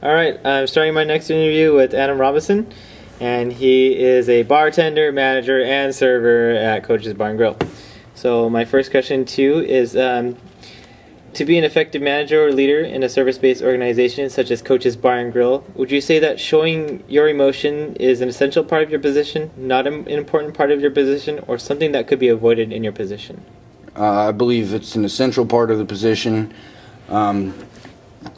All right, I'm starting my next interview with Adam Robison, and he is a bartender, manager, and server at Coach's Bar and Grill. So my first question to you is, to be an effective manager or leader in a service-based organization such as Coach's Bar and Grill, would you say that showing your emotion is an essential part of your position, not an important part of your position, or something that could be avoided in your position? I believe it's an essential part of the position.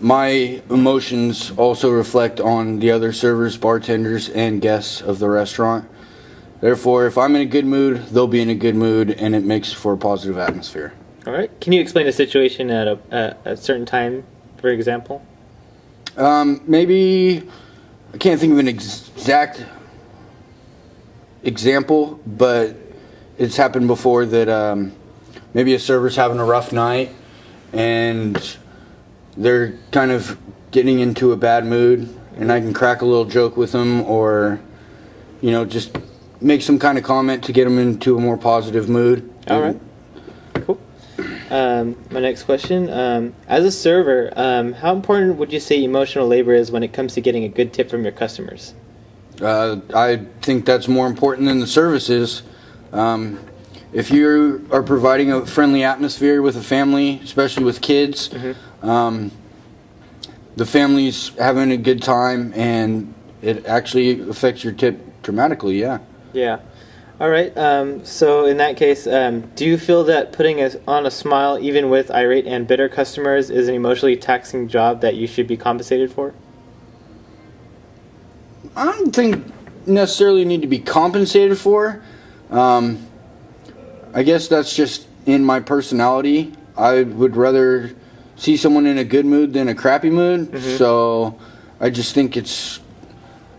My emotions also reflect on the other servers, bartenders, and guests of the restaurant. Therefore, if I'm in a good mood, they'll be in a good mood, and it makes for a positive atmosphere. All right. Can you explain a situation at a certain time, for example? Maybe, I can't think of an exact example, but it's happened before that maybe a server's having a rough night, and they're kind of getting into a bad mood, and I can crack a little joke with them, or, just make some kind of comment to get them into a more positive mood. All right. Cool. My next question, as a server, how important would you say emotional labor is when it comes to getting a good tip from your customers? I think that's more important than the services. If you are providing a friendly atmosphere with a family, especially with kids, the family's having a good time, and it actually affects your tip dramatically, yeah. Yeah. All right. So in that case, do you feel that putting on a smile, even with irate and bitter customers, is an emotionally taxing job that you should be compensated for? I don't think necessarily need to be compensated for. I guess that's just in my personality. I would rather see someone in a good mood than a crappy mood. So I just think it's,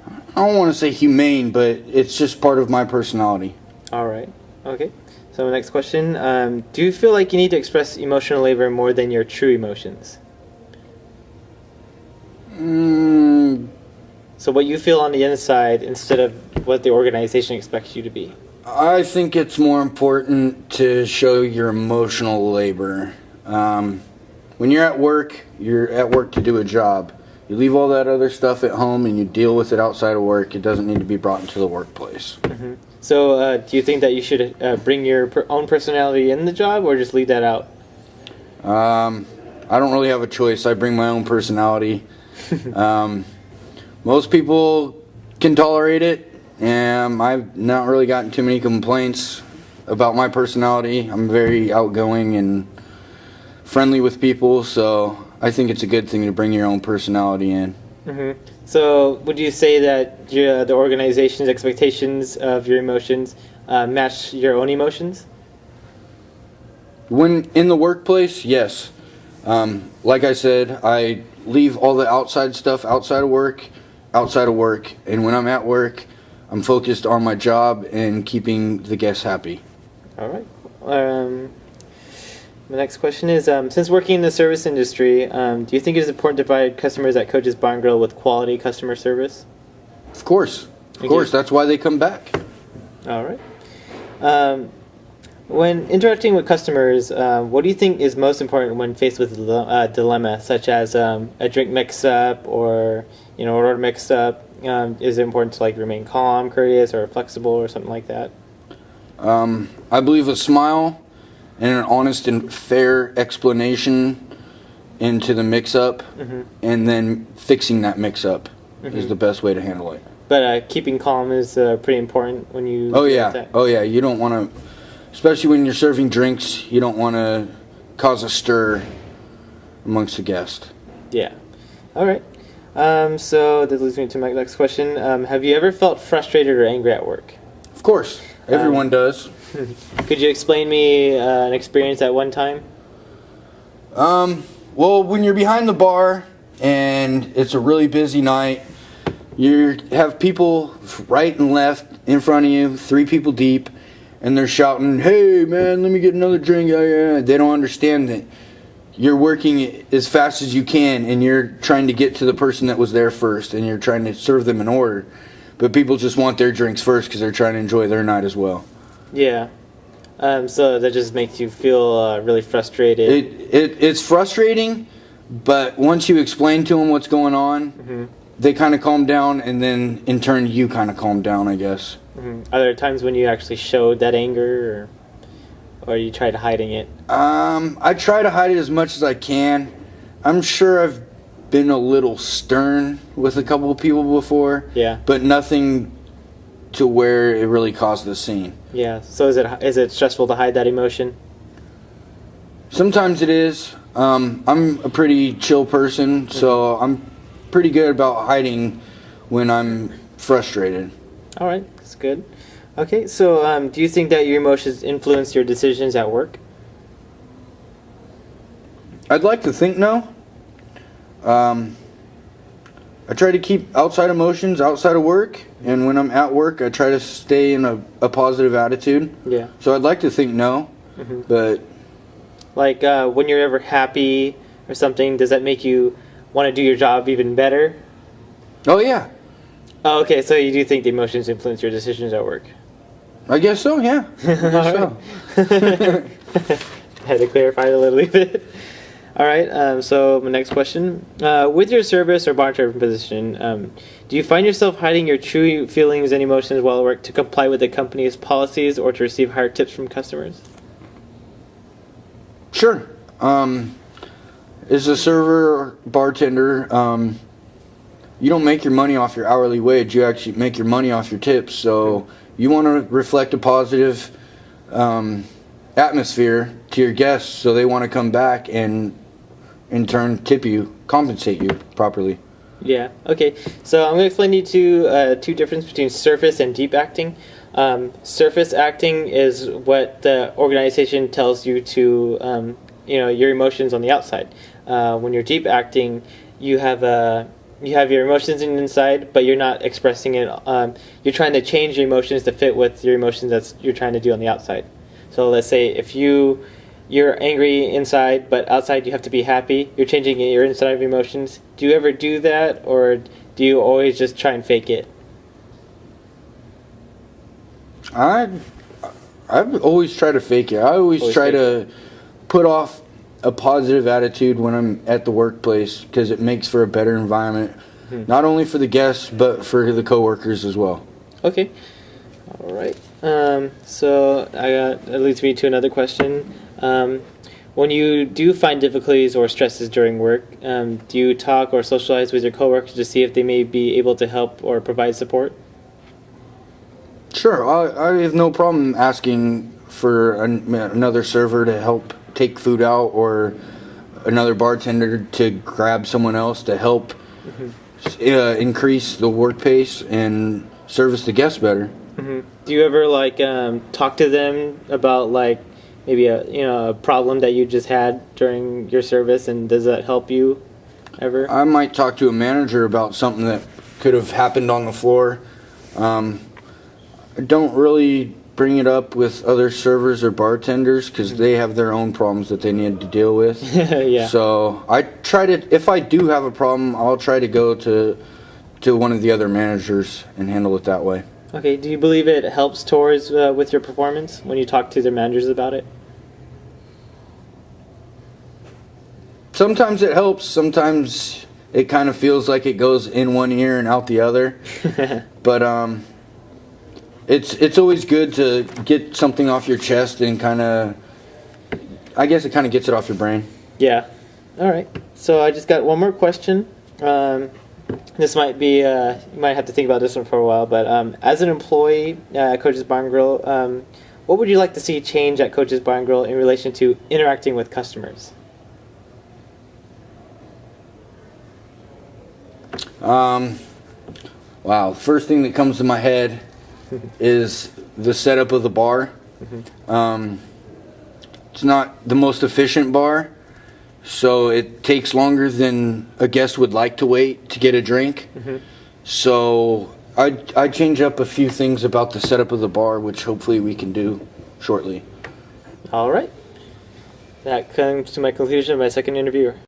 I don't want to say humane, but it's just part of my personality. All right. Okay. So my next question, do you feel like you need to express emotional labor more than your true emotions? So what you feel on the inside instead of what the organization expects you to be? I think it's more important to show your emotional labor. When you're at work to do a job. You leave all that other stuff at home and you deal with it outside of work. It doesn't need to be brought into the workplace. So do you think that you should bring your own personality in the job, or just leave that out? I don't really have a choice. I bring my own personality. Most people can tolerate it, and I've not really gotten too many complaints about my personality. I'm very outgoing and friendly with people, so I think it's a good thing to bring your own personality in. So would you say that the organization's expectations of your emotions match your own emotions? When in the workplace, yes. Like I said, I leave all the outside stuff outside of work, and when I'm at work, I'm focused on my job and keeping the guests happy. All right. My next question is, since working in the service industry, do you think it is important to provide customers at Coach's Bar and Grill with quality customer service? Of course. That's why they come back. All right. When interacting with customers, what do you think is most important when faced with a dilemma, such as a drink mix-up or order mix-up? Is it important to remain calm, courteous, or flexible, or something like that? I believe a smile and an honest and fair explanation into the mix-up, and then fixing that mix-up is the best way to handle it. But keeping calm is pretty important when you... Oh yeah, you don't want to, especially when you're serving drinks, you don't want to cause a stir amongst the guest. Yeah. All right. So that leads me to my next question. Have you ever felt frustrated or angry at work? Of course. Everyone does. Could you explain me an experience at one time? Well, when you're behind the bar and it's a really busy night, you have people right and left in front of you, 3 people deep, and they're shouting, "Hey, man, let me get another drink." They don't understand that you're working as fast as you can, and you're trying to get to the person that was there first, and you're trying to serve them in order. But people just want their drinks first because they're trying to enjoy their night as well. Yeah. So that just makes you feel really frustrated. It's frustrating, But once you explain to them what's going on, they kind of calm down, and then in turn you kind of calm down, I guess. Are there times when you actually showed that anger, or you tried hiding it? I try to hide it as much as I can. I'm sure I've been a little stern with a couple of people before. Yeah. But nothing to where it really caused a scene. Yeah. So is it stressful to hide that emotion? Sometimes it is. I'm a pretty chill person, so I'm pretty good about hiding when I'm frustrated. All right, that's good. Okay, so do you think that your emotions influence your decisions at work? I'd like to think no. I try to keep outside emotions outside of work, and when I'm at work, I try to stay in a positive attitude. Yeah. So I'd like to think no, but... Like when you're ever happy or something, does that make you want to do your job even better? Oh, yeah. Oh, okay, so you do think the emotions influence your decisions at work? I guess so, yeah. I guess so. I had to clarify it a little bit. All right, so my next question. With your service or bartender position, do you find yourself hiding your true feelings and emotions while at work to comply with the company's policies or to receive higher tips from customers? Sure. As a server or bartender, you don't make your money off your hourly wage. You actually make your money off your tips. So you want to reflect a positive atmosphere to your guests, so they want to come back and in turn tip you, compensate you properly. Yeah. Okay. So I'm going to explain to you two differences between surface and deep acting. Surface acting is what the organization tells you to, your emotions on the outside. When you're deep acting, you have your emotions inside, but you're not expressing it. You're trying to change your emotions to fit with your emotions that you're trying to do on the outside. So let's say if you're angry inside, but outside you have to be happy. You're changing your inside emotions. Do you ever do that, or do you always just try and fake it? I've always tried to fake it. I always try to put off a positive attitude when I'm at the workplace, because it makes for a better environment, not only for the guests but for the coworkers as well. Okay. All right. So that leads me to another question. When you do find difficulties or stresses during work, do you talk or socialize with your coworkers to see if they may be able to help or provide support? Sure. I have no problem asking for another server to help take food out, or another bartender to grab someone else to help increase the work pace and service the guests better. Do you ever talk to them about maybe a problem that you just had during your service, and does that help you ever? I might talk to a manager about something that could have happened on the floor. I don't really bring it up with other servers or bartenders, because they have their own problems that they need to deal with. Yeah. So I try to, if I do have a problem, I'll try to go to one of the other managers and handle it that way. Okay. Do you believe it helps towards with your performance when you talk to the managers about it? Sometimes it helps. Sometimes it kind of feels like it goes in one ear and out the other. But it's always good to get something off your chest, and I guess it kind of gets it off your brain. Yeah. All right. So I just got one more question. This might be, you might have to think about this one for a while, but as an employee at Coach's Bar and Grill, what would you like to see change at Coach's Bar and Grill in relation to interacting with customers? Wow, first thing that comes to my head is the setup of the bar. It's not the most efficient bar, so it takes longer than a guest would like to wait to get a drink. So I change up a few things about the setup of the bar, which hopefully we can do shortly. All right. That comes to my conclusion of my second interviewer.